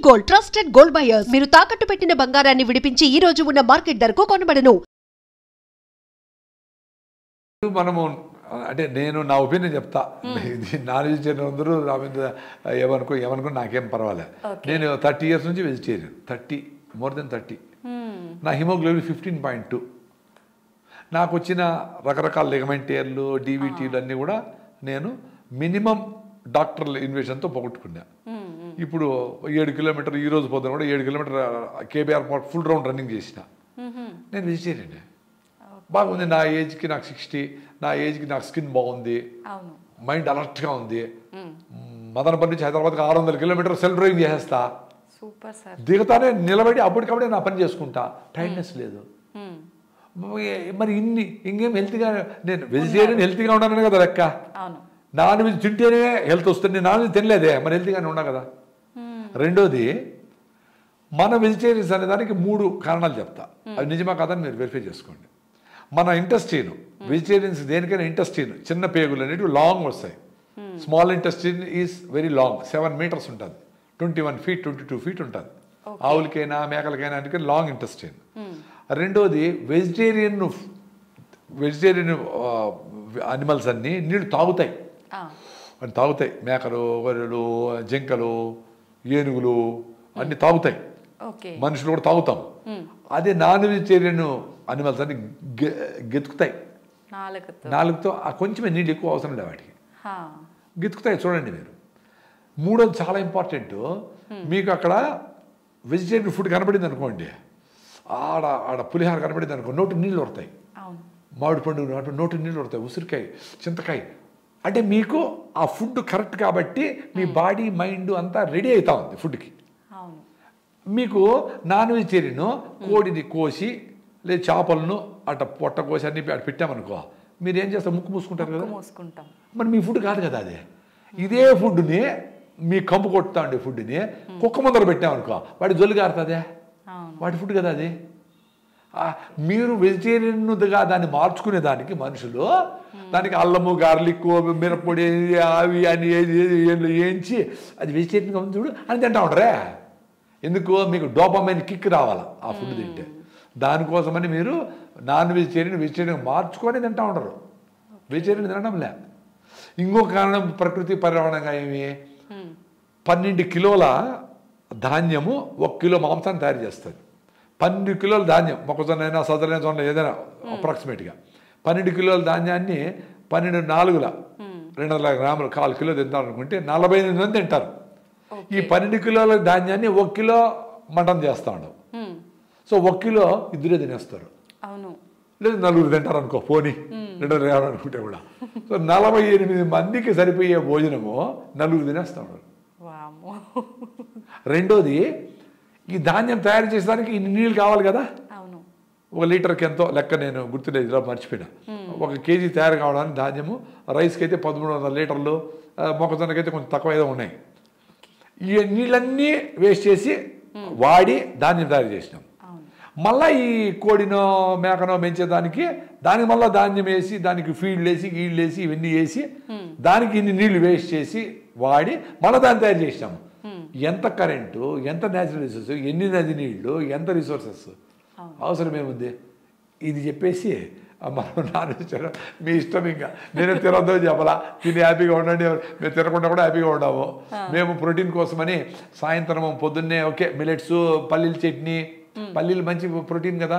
Gold trusted gold buyers మీరు తాకట్టు పెట్టిన బంగారాన్ని విడిపించి ఈ రోజు ఉన్న మార్కెట్ ధరకు కొనబడను. మనము అంటే నేను నా ఒపీనియన్ చెప్తా. ఇది నాన్ వెజిటేరియన్ అందరూ నా మీద ఏమనుకో నాకేం పర్వాలేదు. నేను 30 years నుంచి వెజిటేరియన్, మోర్ దెన్ 30. నా హిమోగ్లోబిన్ 15.2. నాకు వచ్చిన రకరకాల లిగమెంటేర్లు, డీవీటీలు అన్నీ కూడా నేను మినిమం డాక్టర్ల ఇన్వెషన్తో పోగొట్టుకున్నా. ఇప్పుడు 7 kilometers ఈ రోజు పోతాను కూడా 7 kilometers KBR full round running చేసిన. నేను వెజిటేరియన్. బాగుంది. నా ఏజ్కి నాకు 60, నా ఏజ్కి నాకు స్కిన్ బాగుంది, మైండ్ అలర్ట్గా ఉంది. మదనపల్లి నుంచి హైదరాబాద్కి 600 kilometers సెల్ఫ్ డ్రైవింగ్ చేసేస్తా. దిగుతానే నిలబడి అప్పటికప్పుడే నా పని చేసుకుంటా. టైర్డ్నెస్ లేదు. మరి ఇంకేం హెల్త్గా, నేను వెజిటేరియన్ హెల్త్గా ఉన్నాను కదా లెక్క. నాన్ వెజ్ తింటేనే హెల్త్ వస్తుంది. నేను నాన్ వెజ్ తినలేదే, మరి హెల్త్గానే ఉన్నా కదా. రెండోది, మన వెజిటేరియన్స్ అనే దానికి 3 కారణాలు చెప్తా. అవి నిజమా కాదని మీరు వెరిఫై చేసుకోండి. మన ఇంటెస్టైన్, వెజిటేరియన్స్ దేనికైనా ఇంటెస్టైన్ చిన్న పేగులు అనేవి లాంగ్ వస్తాయి. Small intestine is very long, 7 meters ఉంటుంది, 21 feet 22 feet ఉంటుంది. ఆవులకైనా మేకలకైనా అంటే లాంగ్ ఇంటెస్టైన్. రెండోది, వెజిటేరియన్ అనిమల్స్ అన్నీ నీళ్ళు తాగుతాయి. మేకలు, గొర్రెలు, జింకలు, ఏనుగులు అన్నీ తాగుతాయి. మనుషులు కూడా తాగుతాం. అదే నాన్ వెజిటేరియన్ అనిమల్స్ అన్ని గెతుకుతాయి నాలుగుతో. కొంచెమే నీళ్ళు ఎక్కువ అవసరం లేదు వాటికి, గెతుకుతాయి. చూడండి మీరు. మూడోది చాలా ఇంపార్టెంట్. మీకు అక్కడ వెజిటేరియన్ ఫుడ్ కనబడింది అనుకోండి, ఆడ పులిహార కనబడింది అనుకో, నోటి నీళ్ళు వస్తాయి. మామిడి పండు నోటి నీళ్ళు వస్తాయి, ఉసిరికాయ, చింతకాయ. అంటే మీకు ఆ ఫుడ్ కరెక్ట్ కాబట్టి మీ బాడీ మైండ్ అంతా రెడీ అవుతా ఉంది ఫుడ్కి. మీకు నాన్ వెజిటేరియన్ కోడిని కోసి లేదా చేపలను అట్ట పొట్ట కోసి అన్ని అటు పెట్టామనుకో, మీరు ఏం చేస్తారు? ముక్కు మూసుకుంటారు కదా. మరి మీ ఫుడ్ కాదు కదా అది. ఇదే ఫుడ్ని మీ కంపు కొట్టుతా ఉండే ఫుడ్ని కుక్క ముందర పెట్టామనుకో, వాడి జొల్లు కారుతుందే, వాడి ఫుడ్ కదా అది. మీరు వెజిటేరియన్గా దాన్ని మార్చుకునే దానికి మనుషులు దానికి అల్లము, గార్లిక్, మిరప్పొడి, అవి అని వేయించి అది వెజిటేరియన్గా ఉంది చూడు అని తింటా ఉంటారే. ఎందుకు? మీకు డోపమైన్ కిక్ రావాలి ఆ ఫుడ్ తింటే. దానికోసమని మీరు నాన్ వెజిటేరియన్ మార్చుకొని తింటా ఉంటారు. వెజిటేరియన్ తినడంలే. ఇంకొక కారణం ప్రకృతి పర్యావరణంగా ఏమి, 12 kilos ధాన్యము 1 kilo మాంసాన్ని తయారు చేస్తుంది. 12 kilos ధాన్యం, మొక్కజొన్న అయినా సదరైన జొన్న ఏదైనా అప్రాక్సిమేట్గా 12 kilos ధాన్యాన్ని 12 4 200 grams 1/4 kilo తింటారు అనుకుంటే 48 మంది తింటారు. ఈ 12 kilos ధాన్యాన్ని 1 kilo మటన్ చేస్తా ఉండవు. సో 1 kilo ఇద్దరే తినేస్తారు. లేదు 4 తింటారు అనుకో, పోనీ 200 అనుకుంటే కూడా. సో 48 మందికి సరిపోయే భోజనము 4 తినేస్తా ఉన్నారు. రెండోది, ఈ ధాన్యం తయారు చేసేదానికి ఇన్ని నీళ్ళు కావాలి కదా. 1 లీటర్కి ఎంతో లెక్క నేను గుర్తులేదు, ఇలా మర్చిపోయినా. 1 kg తయారు కావడానికి ధాన్యము, రైస్కి అయితే 1300 లీటర్లు, మొక్కజొన్నకైతే కొంచెం తక్కువ ఏదో ఉన్నాయి. ఈ నీళ్ళన్నీ వేస్ట్ చేసి వాడి ధాన్యం తయారు చేసినాం. మళ్ళీ ఈ కోడినో మేకనో పెంచేదానికి దానికి మళ్ళీ ధాన్యం వేసి, దానికి ఫీడ్లు వేసి, గీళ్ళు వేసి, ఇవన్నీ వేసి దానికి ఇన్ని నీళ్లు వేస్ట్ చేసి వాడి మళ్ళీ దాన్ని తయారు చేసినాము. ఎంత కరెంటు, ఎంత న్యాచురల్ రిసోర్స్, ఎన్ని నది నీళ్లు, ఎంత రిసోర్సెస్ అవసరం ఏముంది? ఇది చెప్పేసి మనం నాన్ వెజిటేరియన్ మీ ఇష్టం, ఇంకా నేనే తినొద్దో చెప్పాలా, తిని హ్యాపీగా ఉండండి, మేము తినకుండా కూడా హ్యాపీగా ఉన్నాము. మేము ప్రోటీన్ కోసమని సాయంత్రం పొద్దున్నే ఓకే మిల్లెట్స్, పల్లీల చట్నీ, పల్లీలు మంచి ప్రోటీన్ కదా.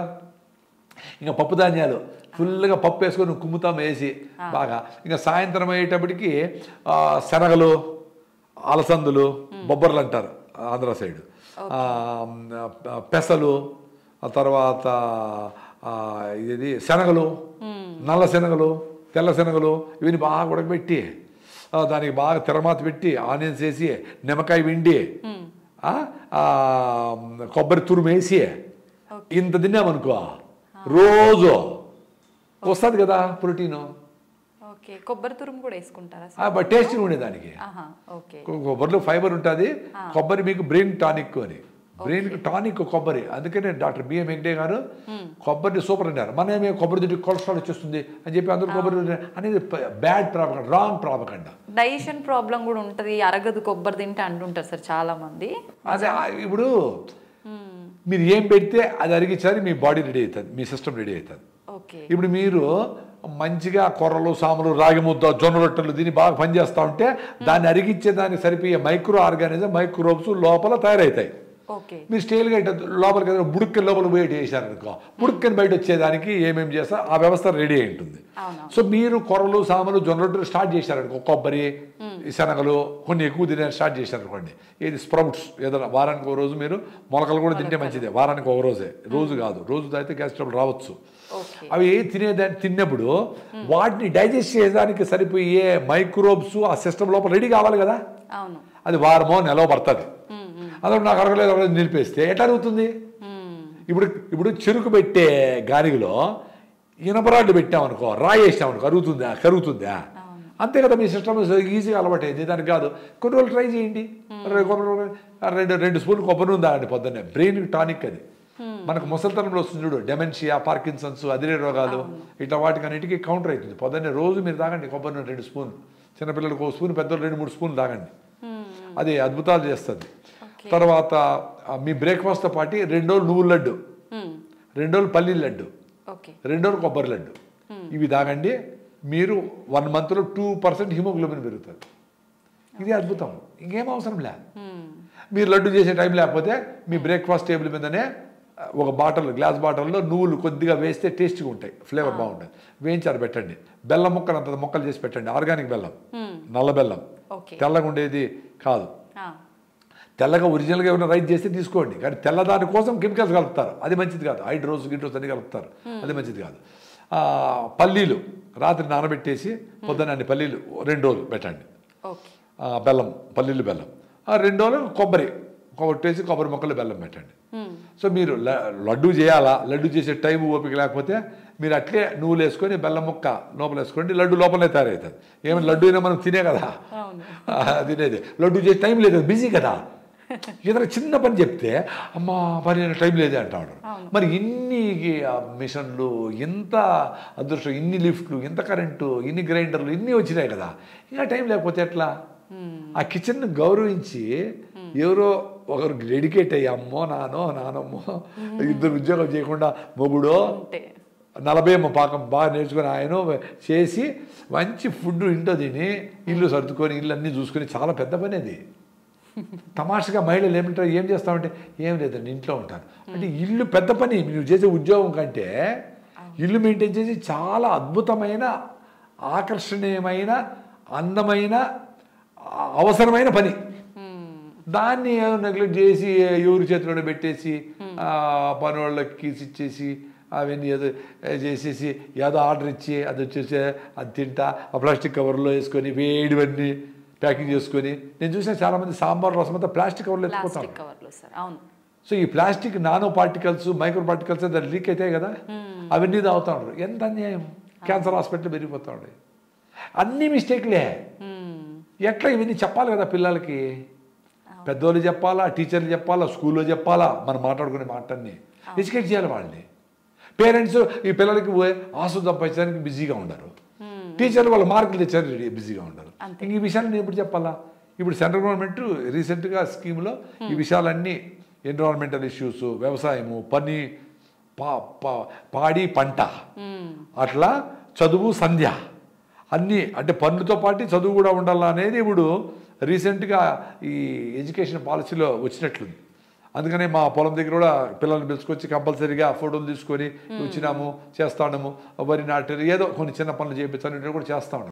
ఇంకా పప్పు ధాన్యాలు ఫుల్గా పప్పు వేసుకొని కుమ్ముతాం వేసి బాగా. ఇంకా సాయంత్రం అయ్యేటప్పటికి శనగలు, అలసందులు, బొబ్బర్లు అంటారు ఆంధ్ర సైడ్, పెసలు, ఆ తర్వాత ఇది శనగలు, నల్ల శనగలు, తెల్ల శనగలు, ఇవన్నీ బాగా ఉడకబెట్టి దానికి బాగా తెరమాత పెట్టి ఆనియన్స్ వేసి, నిమ్మకాయ పిండి, కొబ్బరి తురుము వేసి ఇంత తిన్నామనుకో రోజు వస్తుంది కదా ప్రోటీను. కొబ్బరి తురుము కూడా వేసుకుంటారా? టేస్ట్గా ఉండేదానికి. కొబ్బరిలో ఫైబర్ ఉంటుంది. కొబ్బరి మీకు బ్రెయిన్ టానిక్ అని, బ్రెయిన్కి టానిక్ కొబ్బరి. అందుకనే డాక్టర్ బిఎం హెగ్డే గారు కొబ్బరిని సూపర్ అన్నారు. మనమే కొబ్బరి తింటే కొలెస్ట్రాల్ వచ్చేస్తుంది అని చెప్పి అందరూ కొబ్బరి అనేది bad propaganda, wrong propaganda. Digestion problem కూడా ఉంటుంది, అరగదు కొబ్బరి తింటే అంటుంటారు సార్ చాలా మంది. అదే ఇప్పుడు మీరు ఏం పెడితే అది అరిగించాలి, మీ బాడీ రెడీ అవుతుంది, మీ సిస్టమ్ రెడీ అవుతుంది. ఇప్పుడు మీరు మంచిగా కొర్రలు, సాములు, రాగి ముద్ద, జొన్న రొట్టెలు దీన్ని బాగా పనిచేస్తూ ఉంటే దాన్ని అరిగించే దానికి సరిపోయే మైక్రో ఆర్గానిజం, మైక్రోబ్స్ లోపల తయారవుతాయి. మీరు స్టైల్గా లోపలికి బుడుక్కని లోపల పోయి వేసారనుకో, బుడుక్కని బయట వచ్చేదానికి ఏమేమి చేస్తారు ఆ వ్యవస్థ రెడీ అయి ఉంటుంది. సో మీరు కొర్రలు, సాములు, జొన్న రొట్టెలు స్టార్ట్ చేశారనుకో, కొబ్బరి, శనగలు కొన్ని ఎక్కువ తినే స్టార్ట్ చేశారనుకోండి, ఏది స్ప్రౌట్స్ ఏదైనా వారానికి ఒక రోజు మీరు మొలకలు కూడా తింటే మంచిదే. వారానికి ఒక రోజే, రోజు కాదు. రోజు తాగితే గ్యాస్ ట్రబుల్ రావచ్చు. అవి తిన్నప్పుడు వాటిని డైజెస్ట్ చేయడానికి సరిపోయే మైక్రోబ్స్ ఆ సిస్టమ్ లోపల రెడీ కావాలి కదా. అది వారమో నెలలో పడుతుంది. అదే నాకు అరగలేదు నిలిపేస్తే ఎట్లా అరుగుతుంది? ఇప్పుడు చెరుకు పెట్టే గానిలో ఇనపరాళ్ళు పెట్టామనుకో, రాయి వేసామనుకో, కరుగుతుందా? అంతే కదా. మీ సిస్టమ్ ఈజీగా అలవాటైంది, దానికి కాదు. కొన్ని రోజులు ట్రై చేయండి. 2 స్పూన్లు కొబ్బరి నూనె తాగండి పొద్దున్నే. బ్రెయిన్ టానిక్ అది. మనకు ముసలితనంలో వస్తుంది చూడు, డెమెన్షియా, పార్కిన్సన్స్, అదిరే రోగాలు, ఇట్లా వాటికన్నిటికీ కౌంటర్ అవుతుంది. పొద్దున్నే రోజు మీరు తాగండి కొబ్బరి నూనె 2 స్పూన్లు. చిన్నపిల్లలకు 1 స్పూన్, పెద్దలు 2-3 స్పూన్లు తాగండి. అది అద్భుతాలు చేస్తుంది. తర్వాత మీ బ్రేక్ఫాస్ట్తో పాటు 2 రోజులు నువ్వుల లడ్డు, 2 రోజులు పల్లీల లడ్డు, 2 రోజులు కొబ్బరి లడ్డు, ఇవి తాగండి. మీరు 1 మంత్లో 2% హిమోగ్లోబిన్ పెరుగుతుంది. ఇది అద్భుతం. ఇంకేం అవసరం లే. మీరు లడ్డు చేసే టైం లేకపోతే మీ బ్రేక్ఫాస్ట్ టేబుల్ మీదనే ఒక గ్లాస్ బాటిల్లో నువ్వులు కొద్దిగా వేస్తే టేస్టీగా ఉంటాయి, ఫ్లేవర్ బాగుంటుంది. వేయించారు పెట్టండి. బెల్లం ముక్కలు అంత మొక్కలు చేసి పెట్టండి. ఆర్గానిక్ బెల్లం, నల్ల బెల్లం, తెల్లగా ఉండేది కాదు. తెల్లగా ఒరిజినల్గా ఏమైనా రైస్ చేస్తే తీసుకోండి, కానీ తెల్లదాని కోసం కెమికల్స్ కలుపుతారు, అది మంచిది కాదు. హైడ్రోస్ అన్ని కలుపుతారు, అది మంచిది కాదు. పల్లీలు రాత్రి నానబెట్టేసి పొద్దున్న అన్ని పల్లీలు 2 రోజులు పెట్టండి. బెల్లం, పల్లీలు, బెల్లం 2 రోజులు కొబ్బరి కొట్టేసి కొబ్బరి మొక్కలు బెల్లం పెట్టండి. సో మీరు లడ్డు చేయాలా, లడ్డు చేసే టైం ఓపిక లేకపోతే మీరు అట్లే నువ్వులు వేసుకొని బెల్లం ముక్క లోపల వేసుకోండి, లడ్డు లోపలే తయారవుతుంది. ఏమైనా లడ్డు అయినా మనం తినే కదా తినేది, లడ్డు చేసే టైం లేదు, బిజీ కదా. ఏదైనా చిన్న పని చెప్తే అమ్మా పని టైం లేదే అంటాడు. మరి ఇన్ని మిషన్లు, ఇంత అదృష్టం, ఇన్ని లిఫ్ట్లు, ఇంత కరెంటు, ఇన్ని గ్రైండర్లు, ఇన్ని వచ్చినాయి కదా, ఇంకా టైం లేకపోతే ఎట్లా? ఆ కిచెన్ను గౌరవించి ఎవరో ఒకరు డెడికేట్ అయ్యి అమ్మో నానమ్మో 2 ఉద్యోగం చేయకుండా మొగుడో 40 పాకం బాగా నేర్చుకొని ఆయన చేసి మంచి ఫుడ్ ఇంట్లో తిని ఇల్లు సర్దుకొని ఇల్లు అన్నీ చూసుకొని చాలా పెద్ద పని అది. తమాషగా మహిళలు ఏమంటారు, ఏం చేస్తామంటే ఏం లేదండి ఇంట్లో ఉంటాను అంటే, ఇల్లు పెద్ద పని. నువ్వు చేసే ఉద్యోగం కంటే ఇల్లు మెయింటైన్ చేసి చాలా అద్భుతమైన, ఆకర్షణీయమైన, అందమైన, అవసరమైన పని. దాన్ని నెగ్లెక్ట్ చేసి ఎవరి చేతిలోనే పెట్టేసి పని వాళ్ళకి కీసి ఇచ్చేసి అవన్నీ ఏదో చేసేసి ఏదో ఆర్డర్ ఇచ్చి అది వచ్చేసి అది తింటా ఆ ప్లాస్టిక్ కవర్లో వేసుకొని వేడివన్నీ ప్యాకింగ్ చేసుకొని. నేను చూసిన చాలామంది సాంబార్ రసం అంతా ప్లాస్టిక్ కవర్లో ఎత్తుకుంటాను. సో ఈ plastic nano particles, micro particles దాన్ని లీక్ అవుతాయి కదా, అవన్నీ తాగుతూ ఉంటారు. ఎంత అన్యాయం. క్యాన్సర్ హాస్పిటల్ పెరిగిపోతూ ఉండే. అన్ని మిస్టేక్లే. ఎట్లా ఇవన్నీ చెప్పాలి కదా పిల్లలకి. పెద్దోళ్ళు చెప్పాలా, టీచర్లు చెప్పాలా, స్కూల్లో చెప్పాలా, మనం మాట్లాడుకునే మాటన్ని ఎడ్యుకేట్ చేయాలి వాళ్ళని. పేరెంట్స్ ఈ పిల్లలకి ఆసు సంపాదించడానికి బిజీగా ఉండరు, టీచర్లు వాళ్ళ మార్కులు తెచ్చారు బిజీగా ఉండరు. ఇంక ఈ విషయాన్ని నేను ఎప్పుడు చెప్పాలా? ఇప్పుడు సెంట్రల్ గవర్నమెంట్ రీసెంట్గా స్కీమ్లో ఈ విషయాలన్నీ, ఎన్విరాన్మెంటల్ ఇష్యూస్, వ్యవసాయము, పని, పాడి పంట, అట్లా చదువు, సంధ్య అన్నీ, అంటే పనులతో పాటు చదువు కూడా ఉండాలా అనేది ఇప్పుడు రీసెంట్గా ఈ ఎడ్యుకేషన్ పాలసీలో వచ్చినట్లుంది. అందుకనే మా పొలం దగ్గర కూడా పిల్లల్ని పిలుచుకొచ్చి కంపల్సరీగా ఫోటోలు తీసుకొని వచ్చినాము, చేస్తాము, వరి నాటారు, ఏదో కొన్ని చిన్న పనులు చేయించాలని కూడా చేస్తా ఉన్నాము.